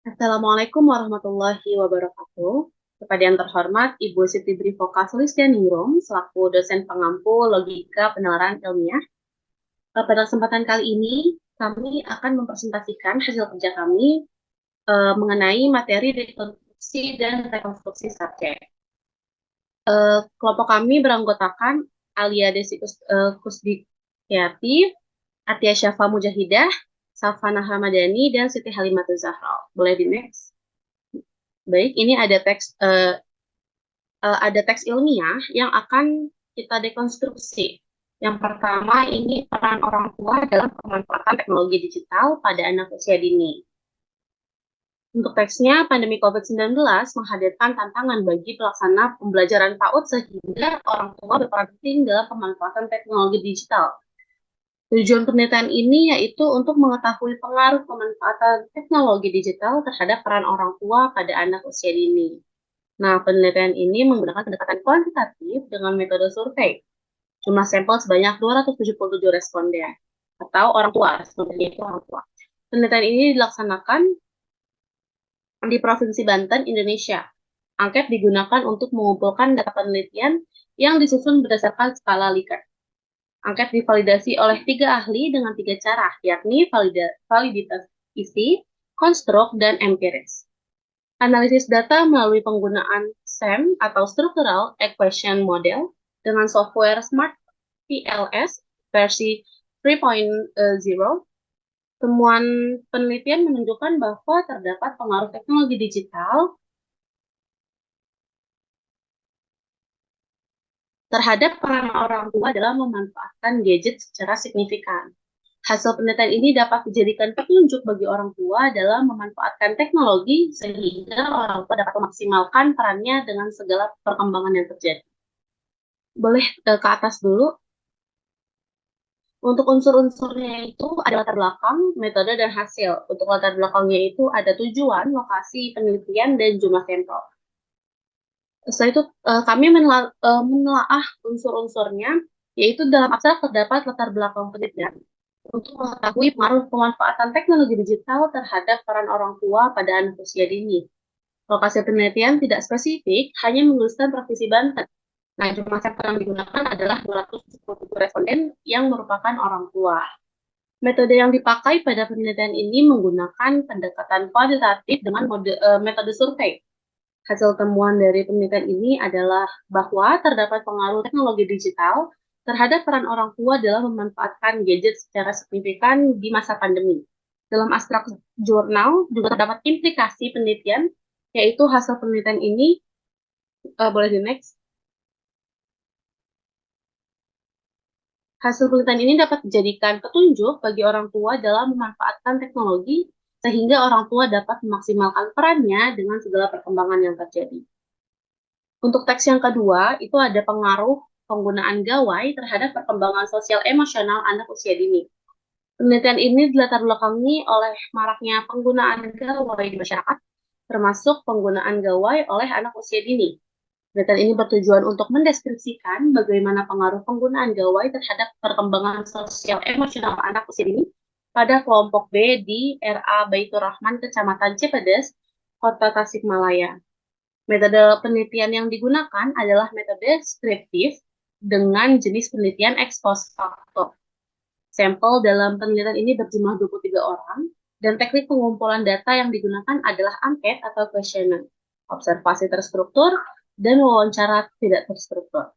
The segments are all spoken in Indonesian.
Assalamualaikum warahmatullahi wabarakatuh. Kepada yang terhormat Ibu Siti Drivoka Sulistianingrum, selaku dosen pengampu logika penalaran ilmiah. Pada kesempatan kali ini, kami akan mempresentasikan hasil kerja kami mengenai materi rekonstruksi dan rekonstruksi subjek. Kelompok kami beranggotakan Alia Desi Kusdiyati, Atia Syafa Mujahidah, Safana Ramadhani, dan Siti Halimatul Zahra. Boleh di next? Baik, ini ada teks ilmiah yang akan kita dekonstruksi. Yang pertama, ini peran orang tua dalam pemanfaatan teknologi digital pada anak usia dini. Untuk teksnya, pandemi COVID-19 menghadirkan tantangan bagi pelaksana pembelajaran PAUD sehingga orang tua berperan penting dalam pemanfaatan teknologi digital. Tujuan penelitian ini yaitu untuk mengetahui pengaruh pemanfaatan teknologi digital terhadap peran orang tua pada anak usia dini. Nah, penelitian ini menggunakan pendekatan kuantitatif dengan metode survei. Jumlah sampel sebanyak 277 responden atau orang tua, respondennya itu orang tua. Penelitian ini dilaksanakan di Provinsi Banten, Indonesia. Angket digunakan untuk mengumpulkan data penelitian yang disusun berdasarkan skala Likert. Angket divalidasi oleh 3 ahli dengan 3 cara, yakni validitas isi, konstruk, dan empiris. Analisis data melalui penggunaan SEM atau Structural Equation Model dengan software Smart PLS versi 3.0. Temuan penelitian menunjukkan bahwa terdapat pengaruh teknologi digital terhadap peran orang tua dalam memanfaatkan gadget secara signifikan. Hasil penelitian ini dapat dijadikan petunjuk bagi orang tua dalam memanfaatkan teknologi sehingga orang tua dapat memaksimalkan perannya dengan segala perkembangan yang terjadi. Boleh ke atas dulu. Untuk unsur-unsurnya itu ada latar belakang, metode, dan hasil. Untuk latar belakangnya itu ada tujuan, lokasi penelitian, dan jumlah sampel. Setelah itu kami menelaah unsur-unsurnya, yaitu dalam abstrak terdapat latar belakang penelitian untuk mengetahui pengaruh pemanfaatan teknologi digital terhadap peran orang tua pada anak usia dini. Lokasi penelitian tidak spesifik, hanya menuliskan Provinsi Banten. Nah, jumlah sampel yang digunakan adalah 277 responden yang merupakan orang tua. Metode yang dipakai pada penelitian ini menggunakan pendekatan kuantitatif dengan metode survei. Hasil temuan dari penelitian ini adalah bahwa terdapat pengaruh teknologi digital terhadap peran orang tua dalam memanfaatkan gadget secara signifikan di masa pandemi. Dalam abstrak jurnal juga terdapat implikasi penelitian, yaitu hasil penelitian ini, boleh di next. Hasil penelitian ini dapat dijadikan petunjuk bagi orang tua dalam memanfaatkan teknologi sehingga orang tua dapat memaksimalkan perannya dengan segala perkembangan yang terjadi. Untuk teks yang kedua, itu ada pengaruh penggunaan gawai terhadap perkembangan sosial emosional anak usia dini. Penelitian ini dilatar belakangi oleh maraknya penggunaan gawai di masyarakat, termasuk penggunaan gawai oleh anak usia dini. Penelitian ini bertujuan untuk mendeskripsikan bagaimana pengaruh penggunaan gawai terhadap perkembangan sosial emosional anak usia dini pada kelompok B di RA Baitur Rahman, Kecamatan Cipedes, Kota Tasikmalaya. Metode penelitian yang digunakan adalah metode deskriptif dengan jenis penelitian ex post facto. Sampel dalam penelitian ini berjumlah 23 orang, dan teknik pengumpulan data yang digunakan adalah angket atau questionnaire, observasi terstruktur, dan wawancara tidak terstruktur.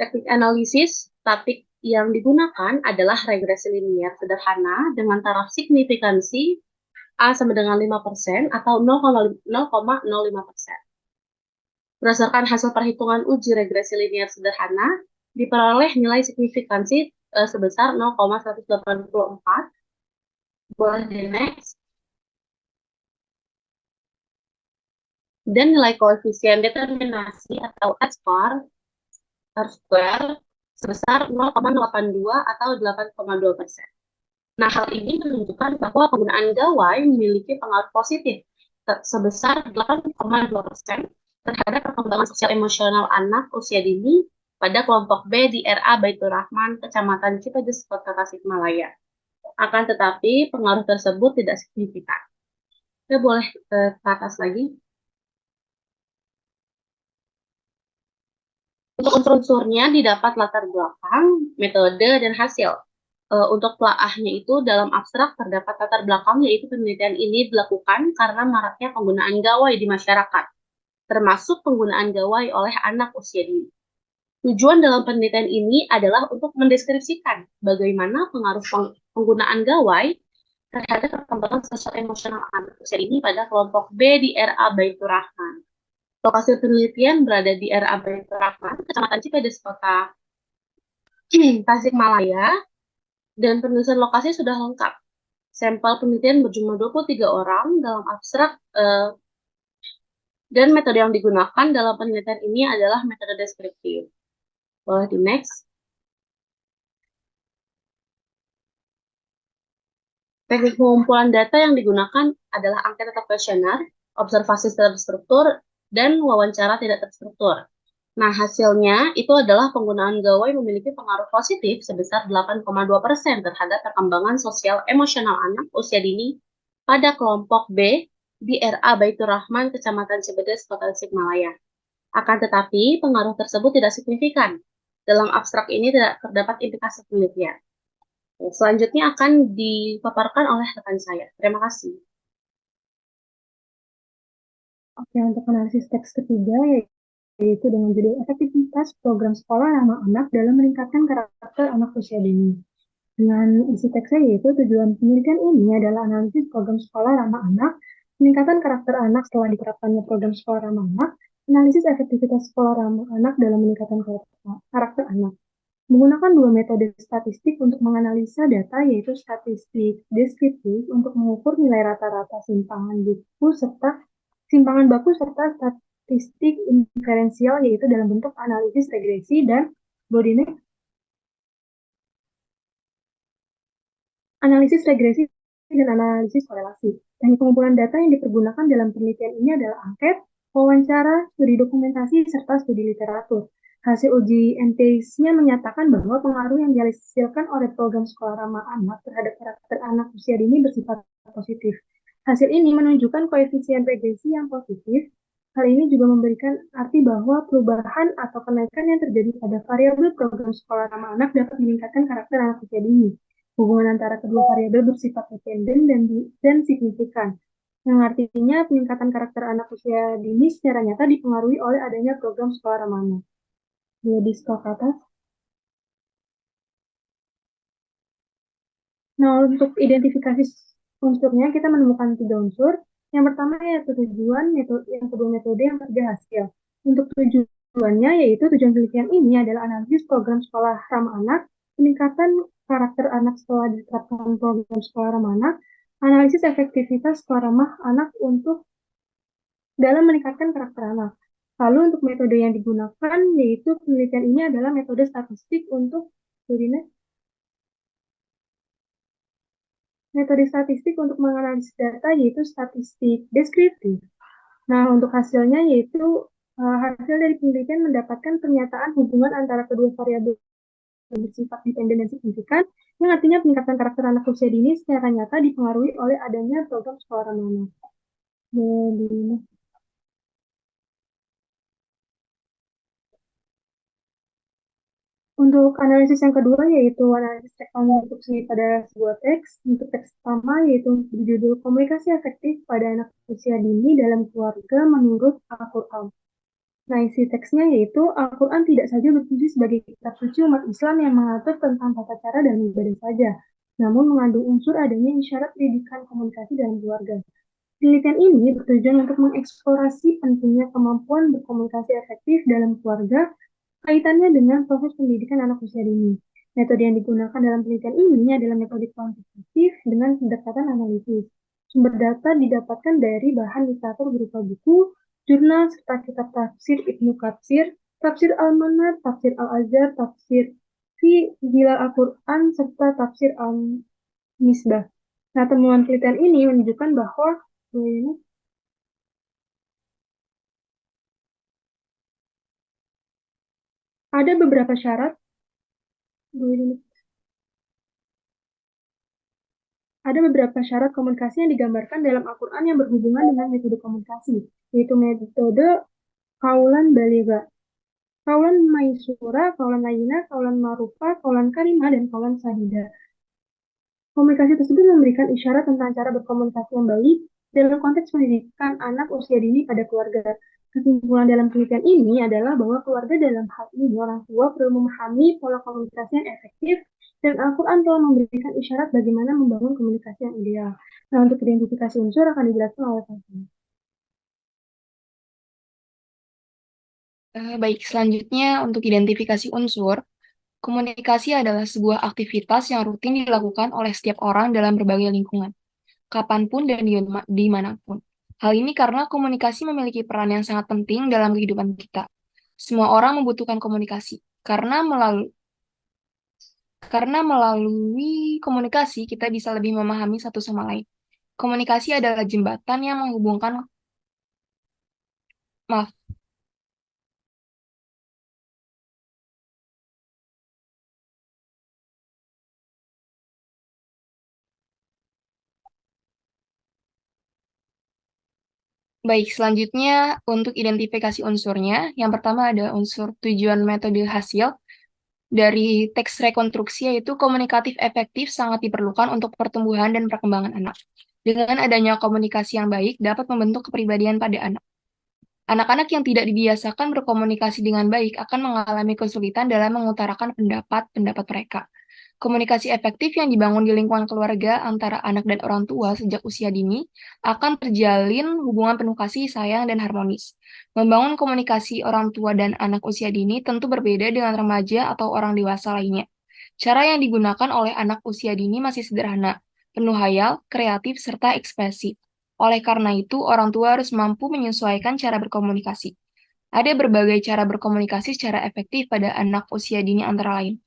Teknik analisis statik yang digunakan adalah regresi linear sederhana dengan taraf signifikansi A sama dengan 5% atau 0,05%. Berdasarkan hasil perhitungan uji regresi linear sederhana, diperoleh nilai signifikansi sebesar 0,184. Boleh di next. Dan nilai koefisien determinasi atau R-square sebesar 0,82 atau 8,2%. Nah, hal ini menunjukkan bahwa penggunaan gawai memiliki pengaruh positif sebesar 8,2% terhadap perkembangan sosial emosional anak usia dini pada kelompok B di RA Baitur Rahman, Kecamatan Cipedes, Kota Tasikmalaya. Akan tetapi, pengaruh tersebut tidak signifikan. Kita boleh ke atas lagi. Untuk unsur-unsurnya didapat latar belakang, metode, dan hasil. Untuk telaahnya itu dalam abstrak terdapat latar belakang, yaitu penelitian ini dilakukan karena maraknya penggunaan gawai di masyarakat, termasuk penggunaan gawai oleh anak usia dini. Tujuan dalam penelitian ini adalah untuk mendeskripsikan bagaimana pengaruh penggunaan gawai terhadap perkembangan sosial emosional anak usia dini pada kelompok B di RA Baitur Rahman. Lokasi penelitian berada di RA Baitur Rahman, Kecamatan Cipedes, Kota Tasikmalaya, dan penulisan lokasi sudah lengkap. Sampel penelitian berjumlah 23 orang dalam abstrak, dan metode yang digunakan dalam penelitian ini adalah metode deskriptif. Boleh di next. Teknik pengumpulan data yang digunakan adalah angket atau kuesioner, observasi terstruktur, dan wawancara tidak terstruktur. Nah, hasilnya itu adalah penggunaan gawai memiliki pengaruh positif sebesar 8,2% terhadap perkembangan sosial emosional anak usia dini pada kelompok B di RA Baitur Rahman, Kecamatan Cibedes, Kota Tasikmalaya. Akan tetapi, pengaruh tersebut tidak signifikan. Dalam abstrak ini tidak terdapat implikasi penelitian. Selanjutnya akan dipaparkan oleh rekan saya. Terima kasih. Oke, untuk analisis teks ketiga, yaitu dengan judul efektivitas program sekolah ramah anak dalam meningkatkan karakter anak usia dini. Dengan isi teksnya yaitu tujuan penelitian ini adalah analisis program sekolah ramah anak, peningkatan karakter anak setelah diterapkannya program sekolah ramah anak, analisis efektivitas sekolah ramah anak dalam meningkatkan karakter anak. Menggunakan dua metode statistik untuk menganalisa data, yaitu statistik deskriptif untuk mengukur nilai rata-rata simpangan baku serta statistik inferensial, yaitu dalam bentuk analisis regresi dan Bodinek analisis regresi dan analisis korelasi. Teknik pengumpulan data yang dipergunakan dalam penelitian ini adalah angket, wawancara, studi dokumentasi, serta studi literatur. Hasil uji empirisnya menyatakan bahwa pengaruh yang dihasilkan oleh program sekolah ramah anak terhadap karakter anak usia dini bersifat positif. Hasil ini menunjukkan koefisien regresi yang positif. Hal ini juga memberikan arti bahwa perubahan atau kenaikan yang terjadi pada variabel program sekolah ramah anak dapat meningkatkan karakter anak usia dini. Hubungan antara kedua variabel bersifat dependen dan signifikan, yang artinya peningkatan karakter anak usia dini secara nyata dipengaruhi oleh adanya program sekolah ramah anak. Jadi skor ke atas. Nah, untuk identifikasi unsurnya, kita menemukan 3 unsur. Yang pertama yaitu tujuan, yang kedua metode, yang ketiga hasil. Untuk tujuannya, yaitu tujuan penelitian ini adalah analisis program sekolah ramah anak, peningkatan karakter anak setelah diterapkan program sekolah ramah anak, analisis efektivitas sekolah ramah anak untuk dalam meningkatkan karakter anak. Lalu untuk metode yang digunakan, yaitu penelitian ini adalah metode statistik untuk metode statistik untuk menganalisis data, yaitu statistik deskriptif. Nah, untuk hasilnya yaitu hasil dari penelitian mendapatkan pernyataan hubungan antara kedua variabel bersifat dependen dan signifikan, yang artinya peningkatan karakter anak usia dini secara nyata dipengaruhi oleh adanya program sekolah ramah anak. Jadi, untuk analisis yang kedua yaitu analisis rekonstruksi pada sebuah teks. Untuk teks pertama yaitu berjudul komunikasi efektif pada anak usia dini dalam keluarga menurut Al-Quran. Nah, isi teksnya yaitu Al-Quran tidak saja berfungsi sebagai kitab suci umat Islam yang mengatur tentang tata cara dan ibadah saja, namun mengandung unsur adanya isyarat pendidikan komunikasi dalam keluarga. Penelitian ini bertujuan untuk mengeksplorasi pentingnya kemampuan berkomunikasi efektif dalam keluarga, kaitannya dengan proses pendidikan anak usia dini. Metode yang digunakan dalam penelitian ini adalah metode kuantitatif dengan pendekatan analisis. Sumber data didapatkan dari bahan literatur berupa buku, jurnal, serta kitab tafsir Ibnu Katsir, tafsir Al-Manar, tafsir Al-Azhar, tafsir Fi Zilal Al-Quran, serta tafsir Al-Misbah. Nah, temuan penelitian ini menunjukkan bahwa ada beberapa syarat Ada beberapa syarat komunikasi yang digambarkan dalam Al-Quran yang berhubungan dengan metode komunikasi, yaitu metode kaulan baligha, kaulan maisura, kaulan layyina, kaulan ma'rufa, kaulan karimah, dan kaulan sadida. Komunikasi tersebut memberikan isyarat tentang cara berkomunikasi yang baik dalam konteks pendidikan anak usia dini pada keluarga. Kesimpulan dalam penelitian ini adalah bahwa keluarga dalam hal ini orang tua perlu memahami pola komunikasi yang efektif dan Al-Quran telah memberikan isyarat bagaimana membangun komunikasi yang ideal. Nah, untuk identifikasi unsur akan dijelaskan oleh Fatima. Baik, selanjutnya untuk identifikasi unsur, komunikasi adalah sebuah aktivitas yang rutin dilakukan oleh setiap orang dalam berbagai lingkungan, kapanpun dan dimanapun. Hal ini karena komunikasi memiliki peran yang sangat penting dalam kehidupan kita. Semua orang membutuhkan komunikasi, karena melalui komunikasi kita bisa lebih memahami satu sama lain. Komunikasi adalah jembatan yang menghubungkan, maaf, baik, selanjutnya untuk identifikasi unsurnya, yang pertama ada unsur tujuan metode hasil. Dari teks rekonstruksi yaitu komunikatif efektif sangat diperlukan untuk pertumbuhan dan perkembangan anak. Dengan adanya komunikasi yang baik dapat membentuk kepribadian pada anak. Anak-anak yang tidak dibiasakan berkomunikasi dengan baik akan mengalami kesulitan dalam mengutarakan pendapat-pendapat mereka. Komunikasi efektif yang dibangun di lingkungan keluarga antara anak dan orang tua sejak usia dini akan terjalin hubungan penuh kasih, sayang, dan harmonis. Membangun komunikasi orang tua dan anak usia dini tentu berbeda dengan remaja atau orang dewasa lainnya. Cara yang digunakan oleh anak usia dini masih sederhana, penuh hayal, kreatif, serta ekspresif. Oleh karena itu, orang tua harus mampu menyesuaikan cara berkomunikasi. Ada berbagai cara berkomunikasi secara efektif pada anak usia dini antara lain.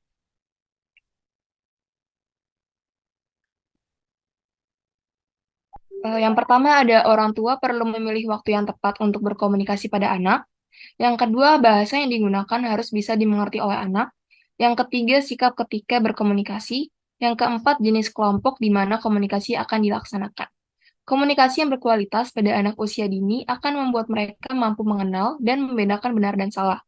Yang pertama ada orang tua perlu memilih waktu yang tepat untuk berkomunikasi pada anak. Yang kedua, bahasa yang digunakan harus bisa dimengerti oleh anak. Yang ketiga, sikap ketika berkomunikasi. Yang keempat, jenis kelompok di mana komunikasi akan dilaksanakan. Komunikasi yang berkualitas pada anak usia dini akan membuat mereka mampu mengenal dan membedakan benar dan salah,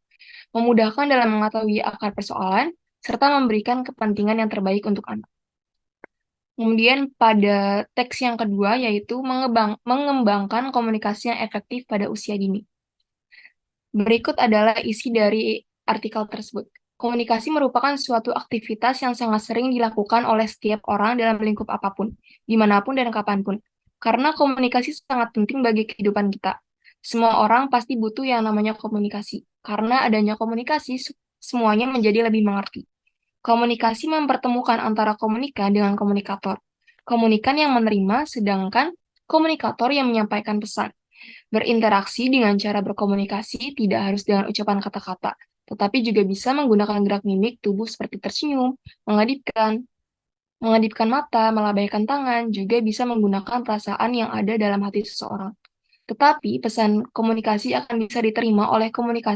memudahkan dalam mengetahui akar persoalan, serta memberikan kepentingan yang terbaik untuk anak. Kemudian pada teks yang kedua yaitu mengembangkan komunikasi yang efektif pada usia dini. Berikut adalah isi dari artikel tersebut. Komunikasi merupakan suatu aktivitas yang sangat sering dilakukan oleh setiap orang dalam lingkup apapun, dimanapun dan kapanpun. Karena komunikasi sangat penting bagi kehidupan kita. Semua orang pasti butuh yang namanya komunikasi. Karena adanya komunikasi, semuanya menjadi lebih mengerti. Komunikasi mempertemukan antara komunikan dengan komunikator. Komunikan yang menerima, sedangkan komunikator yang menyampaikan pesan. Berinteraksi dengan cara berkomunikasi tidak harus dengan ucapan kata-kata, tetapi juga bisa menggunakan gerak mimik tubuh seperti tersenyum, mengadipkan mata, melambaikan tangan, juga bisa menggunakan perasaan yang ada dalam hati seseorang. Tetapi pesan komunikasi akan bisa diterima oleh komunikan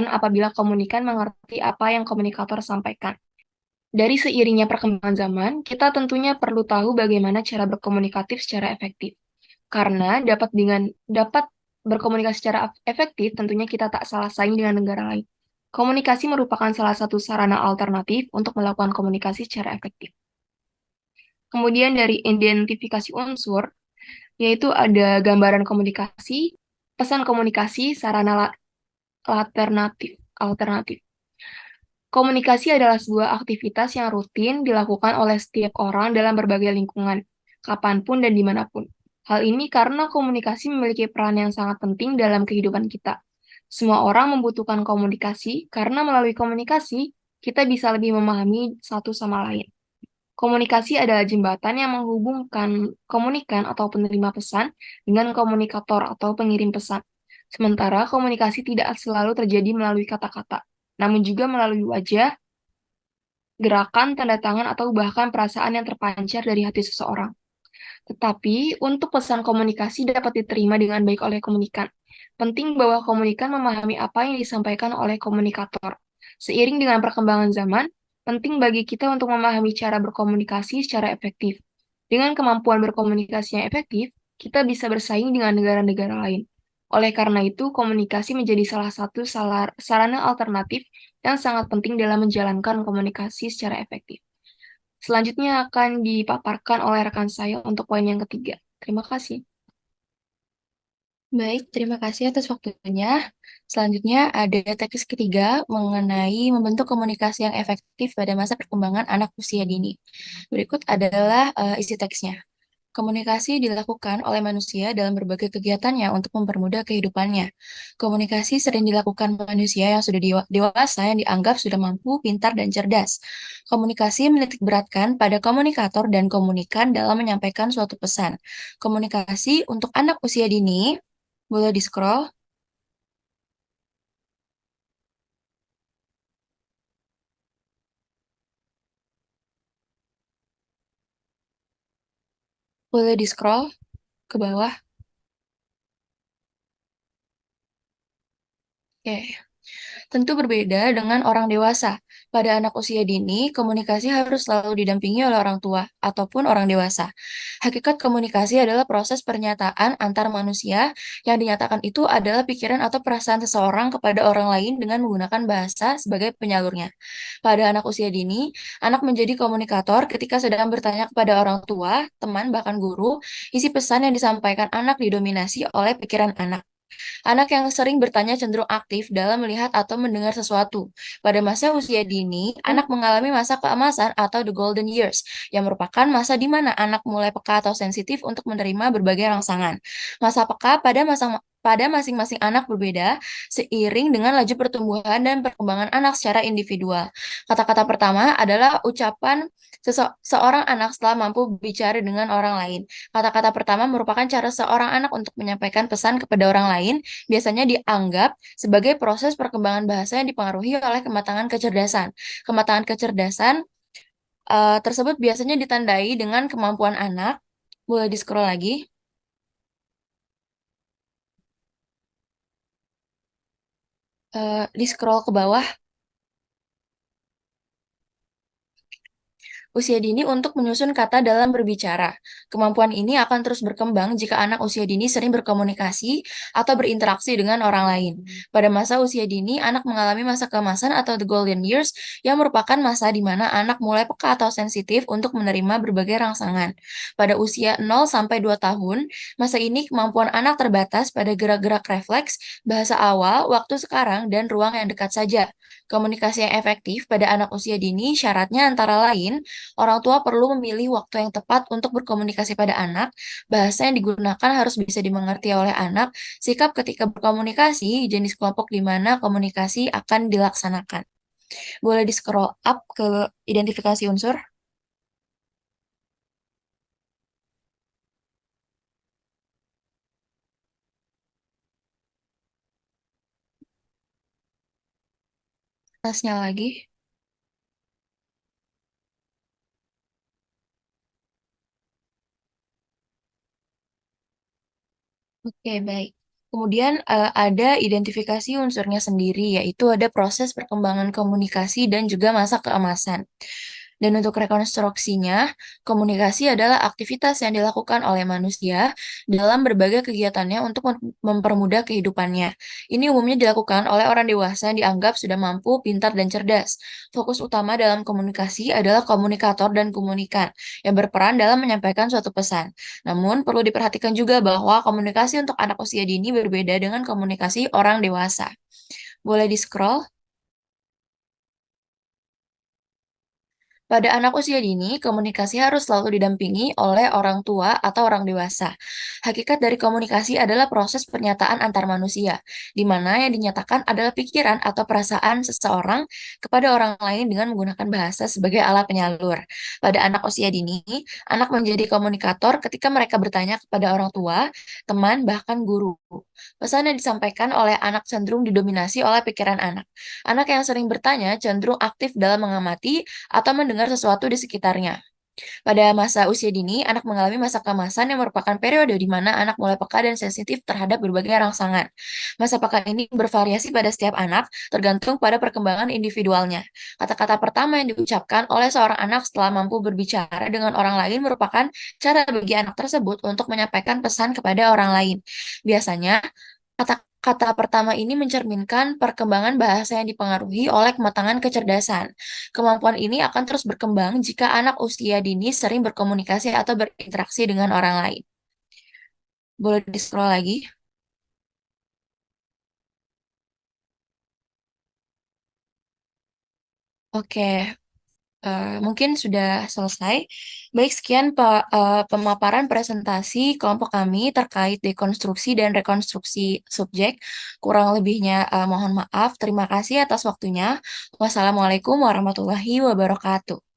apabila komunikan mengerti apa yang komunikator sampaikan. Dari seiringnya perkembangan zaman, kita tentunya perlu tahu bagaimana cara berkomunikatif secara efektif. Karena dapat berkomunikasi secara efektif, tentunya kita tak salah saing dengan negara lain. Komunikasi merupakan salah satu sarana alternatif untuk melakukan komunikasi secara efektif. Kemudian dari identifikasi unsur, yaitu ada gambaran komunikasi, pesan komunikasi, sarana alternatif. Komunikasi adalah sebuah aktivitas yang rutin dilakukan oleh setiap orang dalam berbagai lingkungan, kapanpun dan dimanapun. Hal ini karena komunikasi memiliki peran yang sangat penting dalam kehidupan kita. Semua orang membutuhkan komunikasi karena melalui komunikasi, kita bisa lebih memahami satu sama lain. Komunikasi adalah jembatan yang menghubungkan komunikan atau penerima pesan dengan komunikator atau pengirim pesan. Sementara komunikasi tidak selalu terjadi melalui kata-kata, namun juga melalui wajah, gerakan, tanda tangan, atau bahkan perasaan yang terpancar dari hati seseorang. Tetapi, untuk pesan komunikasi dapat diterima dengan baik oleh komunikan. Penting bahwa komunikan memahami apa yang disampaikan oleh komunikator. Seiring dengan perkembangan zaman, Penting bagi kita untuk memahami cara berkomunikasi secara efektif. Dengan kemampuan berkomunikasi yang efektif, kita bisa bersaing dengan negara-negara lain. Oleh karena itu, komunikasi menjadi salah satu sarana alternatif yang sangat penting dalam menjalankan komunikasi secara efektif. Selanjutnya akan dipaparkan oleh rekan saya untuk poin yang ketiga. Terima kasih. Baik, terima kasih atas waktunya. Selanjutnya ada teks ketiga mengenai membentuk komunikasi yang efektif pada masa perkembangan anak usia dini. Berikut adalah isi teksnya. Komunikasi dilakukan oleh manusia dalam berbagai kegiatannya untuk mempermudah kehidupannya. Komunikasi sering dilakukan manusia yang sudah dewasa yang dianggap sudah mampu, pintar, dan cerdas. Komunikasi menitik beratkan pada komunikator dan komunikan dalam menyampaikan suatu pesan. Komunikasi untuk anak usia dini, boleh di-scroll. Boleh di-scroll ke bawah. Oke. Tentu berbeda dengan orang dewasa. Pada anak usia dini, komunikasi harus selalu didampingi oleh orang tua ataupun orang dewasa. Hakikat komunikasi adalah proses pernyataan antar manusia yang dinyatakan itu adalah pikiran atau perasaan seseorang kepada orang lain dengan menggunakan bahasa sebagai penyalurnya. Pada anak usia dini, anak menjadi komunikator ketika sedang bertanya kepada orang tua, teman, bahkan guru, isi pesan yang disampaikan anak didominasi oleh pikiran anak. Anak yang sering bertanya cenderung aktif dalam melihat atau mendengar sesuatu. Pada masa usia dini, anak mengalami masa keemasan atau the golden years, yang merupakan masa di mana anak mulai peka atau sensitif untuk menerima berbagai rangsangan. Masa peka pada masing-masing anak berbeda, seiring dengan laju pertumbuhan dan perkembangan anak secara individual. Kata-kata pertama adalah ucapan seorang anak setelah mampu bicara dengan orang lain. Kata-kata pertama merupakan cara seorang anak untuk menyampaikan pesan kepada orang lain, biasanya dianggap sebagai proses perkembangan bahasa yang dipengaruhi oleh kematangan kecerdasan. Kematangan kecerdasan tersebut biasanya ditandai dengan kemampuan anak. Boleh di-scroll lagi. Di-scroll ke bawah. Usia dini untuk menyusun kata dalam berbicara. Kemampuan ini akan terus berkembang jika anak usia dini sering berkomunikasi atau berinteraksi dengan orang lain. Pada masa usia dini, anak mengalami masa keemasan atau the golden years yang merupakan masa di mana anak mulai peka atau sensitif untuk menerima berbagai rangsangan. Pada usia 0 sampai 2 tahun, masa ini kemampuan anak terbatas pada gerak-gerak refleks, bahasa awal, waktu sekarang, dan ruang yang dekat saja. Komunikasi yang efektif pada anak usia dini syaratnya antara lain orang tua perlu memilih waktu yang tepat untuk berkomunikasi pada anak. Bahasa yang digunakan harus bisa dimengerti oleh anak. Sikap ketika berkomunikasi, jenis kelompok di mana komunikasi akan dilaksanakan. Boleh di-scroll up ke identifikasi unsur. Atasnya lagi. Oke, baik. Kemudian ada identifikasi unsurnya sendiri, yaitu ada proses perkembangan komunikasi dan juga masa keemasan. Dan untuk rekonstruksinya, komunikasi adalah aktivitas yang dilakukan oleh manusia dalam berbagai kegiatannya untuk mempermudah kehidupannya. Ini umumnya dilakukan oleh orang dewasa yang dianggap sudah mampu, pintar, dan cerdas. Fokus utama dalam komunikasi adalah komunikator dan komunikan yang berperan dalam menyampaikan suatu pesan. Namun, perlu diperhatikan juga bahwa komunikasi untuk anak usia dini berbeda dengan komunikasi orang dewasa. Boleh di-scroll? Pada anak usia dini, komunikasi harus selalu didampingi oleh orang tua atau orang dewasa. Hakikat dari komunikasi adalah proses pernyataan antar manusia, di mana yang dinyatakan adalah pikiran atau perasaan seseorang kepada orang lain dengan menggunakan bahasa sebagai alat penyalur. Pada anak usia dini, anak menjadi komunikator ketika mereka bertanya kepada orang tua, teman, bahkan guru. Pesan yang disampaikan oleh anak cenderung didominasi oleh pikiran anak. Anak yang sering bertanya cenderung aktif dalam mengamati atau mendengar sesuatu di sekitarnya. Pada masa usia dini, anak mengalami masa keemasan yang merupakan periode di mana anak mulai peka dan sensitif terhadap berbagai rangsangan. Masa peka ini bervariasi pada setiap anak, tergantung pada perkembangan individualnya. Kata-kata pertama yang diucapkan oleh seorang anak setelah mampu berbicara dengan orang lain merupakan cara bagi anak tersebut untuk menyampaikan pesan kepada orang lain. Biasanya, kata-kata pertama ini mencerminkan perkembangan bahasa yang dipengaruhi oleh kematangan kecerdasan. Kemampuan ini akan terus berkembang jika anak usia dini sering berkomunikasi atau berinteraksi dengan orang lain. Boleh di-scroll lagi? Oke, mungkin sudah selesai. Baik, sekian pemaparan presentasi kelompok kami terkait dekonstruksi dan rekonstruksi subjek. Kurang lebihnya mohon maaf. Terima kasih atas waktunya. Wassalamualaikum warahmatullahi wabarakatuh.